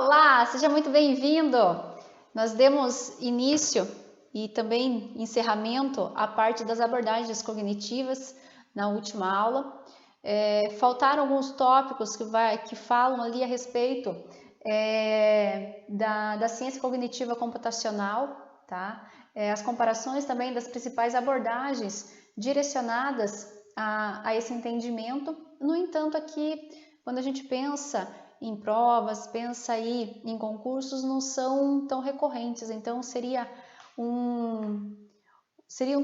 Olá, seja muito bem-vindo! Nós demos início e também encerramento à parte das abordagens cognitivas na última aula. Faltaram alguns tópicos que falam ali a respeito da ciência cognitiva computacional, tá? As comparações também das principais abordagens direcionadas a esse entendimento. No entanto, aqui, quando a gente pensa em provas, pensa aí em concursos, não são tão recorrentes, então seriam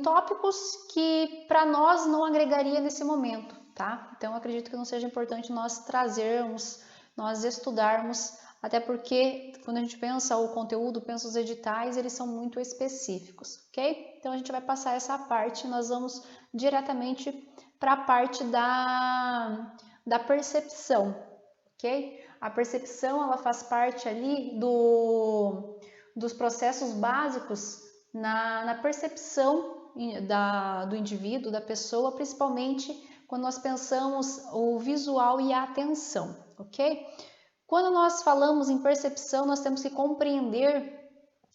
tópicos que para nós não agregaria nesse momento, tá? Então acredito que não seja importante nós trazermos, nós estudarmos, até porque quando a gente pensa o conteúdo, pensa os editais, eles são muito específicos, ok? Então a gente vai passar essa parte, nós vamos diretamente para a parte da percepção, ok? A percepção, ela faz parte ali dos processos básicos na percepção do indivíduo, da pessoa, principalmente quando nós pensamos o visual e a atenção, ok? Quando nós falamos em percepção, nós temos que compreender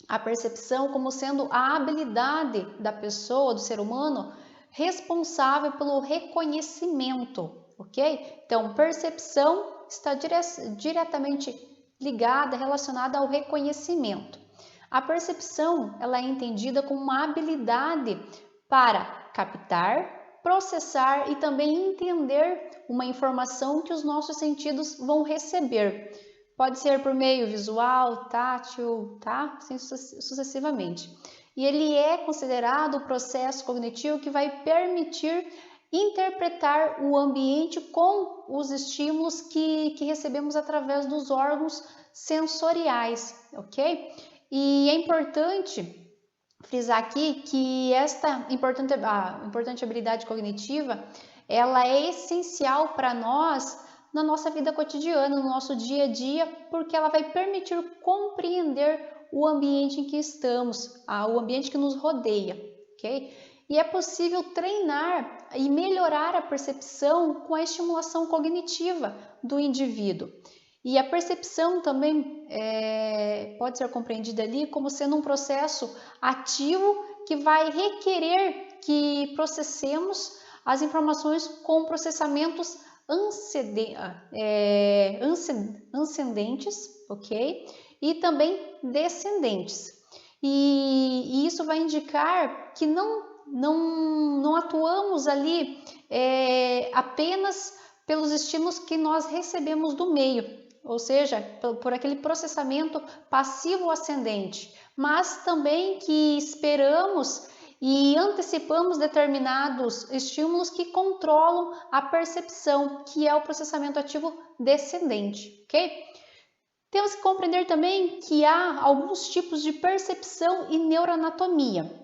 a percepção como sendo a habilidade da pessoa, do ser humano, responsável pelo reconhecimento, ok? Então, percepção está diretamente ligada, relacionada ao reconhecimento. A percepção, ela é entendida como uma habilidade para captar, processar e também entender uma informação que os nossos sentidos vão receber. Pode ser por meio visual, tátil, tá? Assim sucessivamente. E ele é considerado o processo cognitivo que vai permitir interpretar o ambiente com os estímulos que recebemos através dos órgãos sensoriais, ok? E é importante frisar aqui que esta importante habilidade cognitiva, ela é essencial para nós na nossa vida cotidiana, no nosso dia a dia, porque ela vai permitir compreender o ambiente em que estamos, o ambiente que nos rodeia, ok? E é possível treinar e melhorar a percepção com a estimulação cognitiva do indivíduo. E a percepção também pode ser compreendida ali como sendo um processo ativo que vai requerer que processemos as informações com processamentos ascendentes, ok? E também descendentes. E isso vai indicar que não atuamos ali apenas pelos estímulos que nós recebemos do meio, ou seja, por aquele processamento passivo ascendente, mas também que esperamos e antecipamos determinados estímulos que controlam a percepção, que é o processamento ativo descendente, ok? Temos que compreender também que há alguns tipos de percepção e neuroanatomia.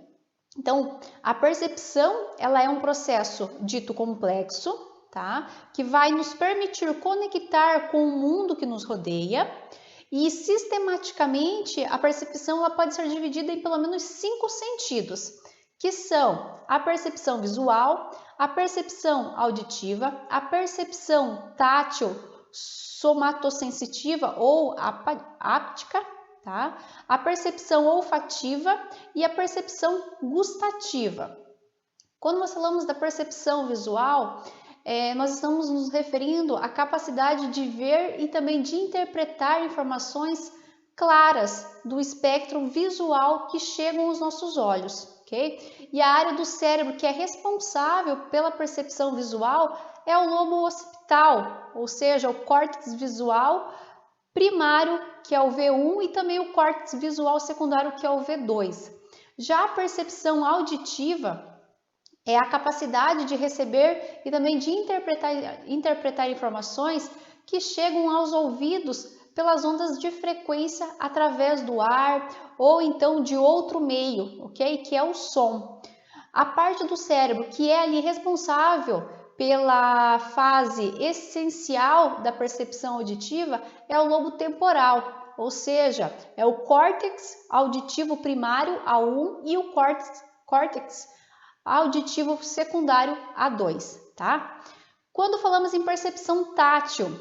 Então, a percepção, ela é um processo dito complexo, tá? Que vai nos permitir conectar com o mundo que nos rodeia. E sistematicamente, a percepção ela pode ser dividida em pelo menos 5 sentidos, que são a percepção visual, a percepção auditiva, a percepção tátil somatosensitiva ou áptica, tá? A percepção olfativa e a percepção gustativa. Quando nós falamos da percepção visual, nós estamos nos referindo à capacidade de ver e também de interpretar informações claras do espectro visual que chegam aos nossos olhos, ok? E a área do cérebro que é responsável pela percepção visual é o lobo occipital, ou seja, o córtex visual primário, que é o V1, e também o córtex visual secundário, que é o V2. Já a percepção auditiva é a capacidade de receber e também de interpretar informações que chegam aos ouvidos pelas ondas de frequência através do ar ou então de outro meio, ok? Que é o som. A parte do cérebro que é ali responsável pela fase essencial da percepção auditiva é o lobo temporal, ou seja, é o córtex auditivo primário A1 e o córtex auditivo secundário A2, tá? Quando falamos em percepção tátil,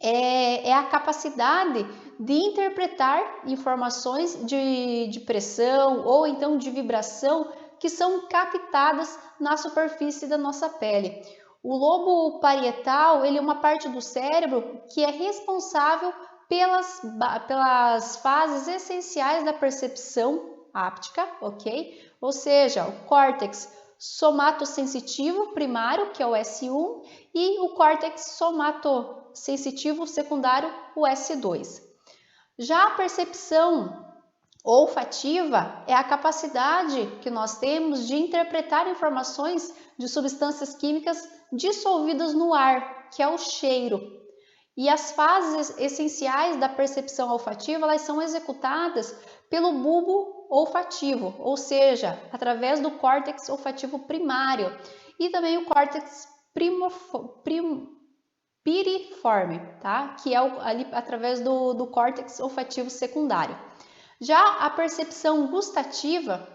é a capacidade de interpretar informações de pressão ou então de vibração que são captadas na superfície da nossa pele. O lobo parietal, ele é uma parte do cérebro que é responsável pelas fases essenciais da percepção háptica, ok? Ou seja, o córtex somatosensitivo primário, que é o S1, e o córtex somatosensitivo secundário, o S2. Já a percepção olfativa é a capacidade que nós temos de interpretar informações de substâncias químicas dissolvidas no ar, que é o cheiro. E as fases essenciais da percepção olfativa, elas são executadas pelo bulbo olfativo, ou seja, através do córtex olfativo primário e também o córtex piriforme, tá? Que é ali através do córtex olfativo secundário. Já a percepção gustativa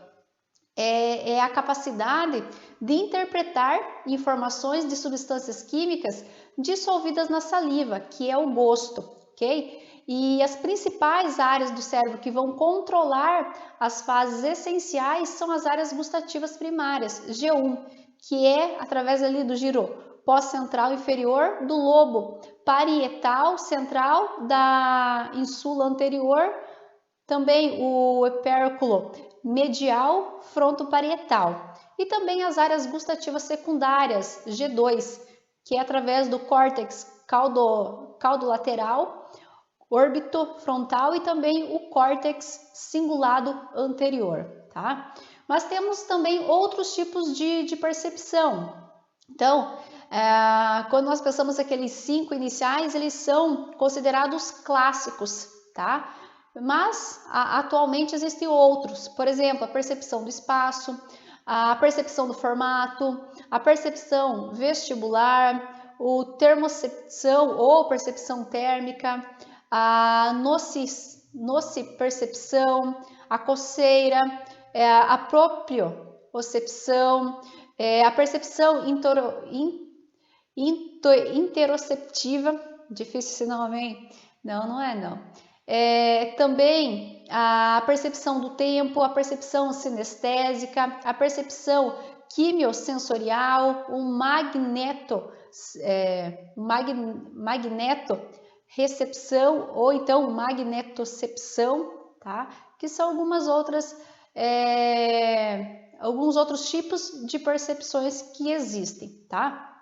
é a capacidade de interpretar informações de substâncias químicas dissolvidas na saliva, que é o gosto, ok? E as principais áreas do cérebro que vão controlar as fases essenciais são as áreas gustativas primárias, G1, que é através ali do giro pós-central inferior do lobo parietal central, da insula anterior, também o opérculo medial frontoparietal e também as áreas gustativas secundárias, G2, que é através do córtex caudolateral, orbitofrontal e também o córtex cingulado anterior, tá? Mas temos também outros tipos de percepção. Então, quando nós pensamos aqueles 5 iniciais, eles são considerados clássicos, tá? Mas atualmente existem outros, por exemplo, a percepção do espaço, a percepção do formato, a percepção vestibular, o termocepção ou percepção térmica, a nocipercepção, a coceira, a propriocepção, a percepção interoceptiva, difícil esse nome, não é não. Também a percepção do tempo, a percepção sinestésica, a percepção quimiosensorial, o magnetorecepção ou então magnetocepção, tá? Que são alguns outros tipos de percepções que existem, tá?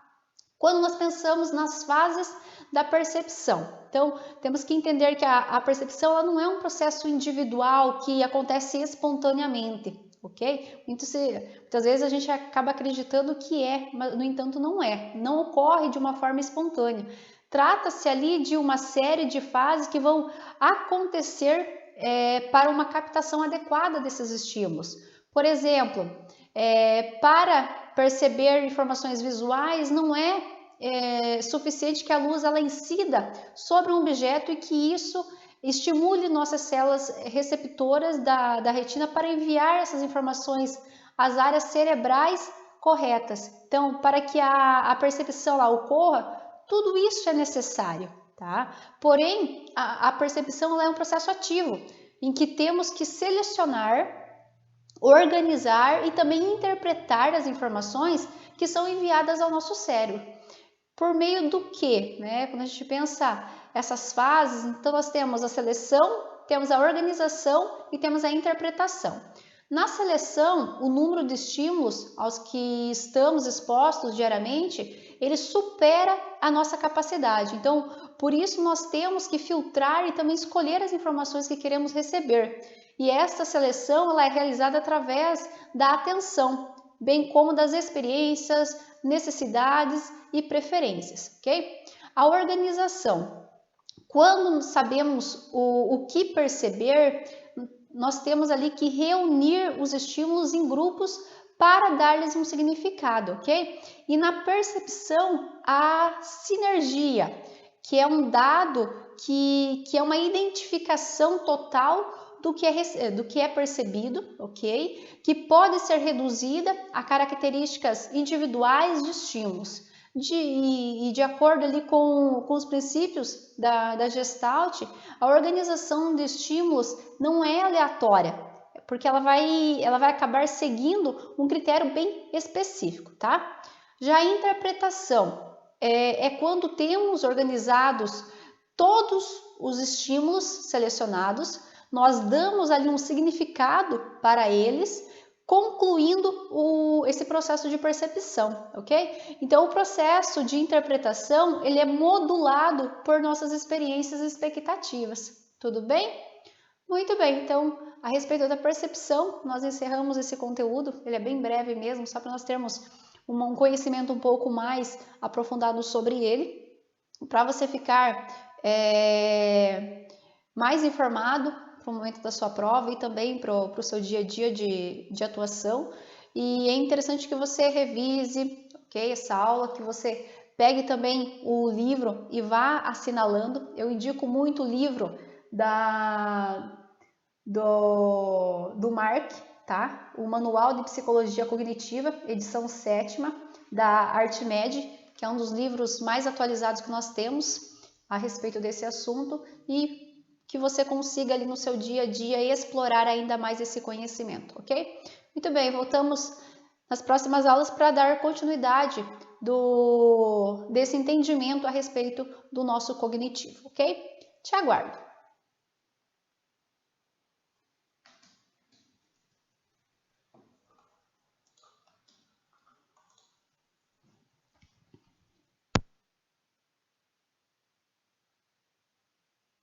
Quando nós pensamos nas fases da percepção, então temos que entender que a percepção ela não é um processo individual que acontece espontaneamente, ok? Muitas vezes a gente acaba acreditando que é, mas no entanto não é, não ocorre de uma forma espontânea. Trata-se ali de uma série de fases que vão acontecer para uma captação adequada desses estímulos. Por exemplo, para perceber informações visuais não é suficiente que a luz ela incida sobre um objeto e que isso estimule nossas células receptoras da retina para enviar essas informações às áreas cerebrais corretas. Então, para que a percepção lá ocorra, tudo isso é necessário, tá? Porém, a percepção ela é um processo ativo, em que temos que selecionar, organizar e também interpretar as informações que são enviadas ao nosso cérebro. Por meio do que, né? Quando a gente pensa essas fases, então nós temos a seleção, temos a organização e temos a interpretação. Na seleção, o número de estímulos aos que estamos expostos diariamente, ele supera a nossa capacidade. Então, por isso nós temos que filtrar e também escolher as informações que queremos receber. E esta seleção ela é realizada através da atenção, bem como das experiências, necessidades e preferências, ok? A organização. Quando sabemos o que perceber, nós temos ali que reunir os estímulos em grupos para dar-lhes um significado, ok? E na percepção, a sinergia, que é um dado que é uma identificação total do que é percebido, ok? Que pode ser reduzida a características individuais de estímulos. e de acordo ali com os princípios da Gestalt, a organização de estímulos não é aleatória, porque ela vai acabar seguindo um critério bem específico, tá? Já a interpretação é quando temos organizados todos os estímulos selecionados, nós damos ali um significado para eles, concluindo esse processo de percepção, ok? Então, o processo de interpretação, ele é modulado por nossas experiências e expectativas, tudo bem? Muito bem, então, a respeito da percepção, nós encerramos esse conteúdo, ele é bem breve mesmo, só para nós termos um conhecimento um pouco mais aprofundado sobre ele, para você ficar mais informado para o momento da sua prova e também para o seu dia a dia de atuação. E é interessante que você revise, ok, essa aula, que você pegue também o livro e vá assinalando. Eu indico muito o livro do Mark, tá? O Manual de Psicologia Cognitiva, edição 7ª, da Artmed, que é um dos livros mais atualizados que nós temos a respeito desse assunto, e que você consiga ali no seu dia a dia explorar ainda mais esse conhecimento, ok? Muito bem, voltamos nas próximas aulas para dar continuidade desse entendimento a respeito do nosso cognitivo, ok? Te aguardo!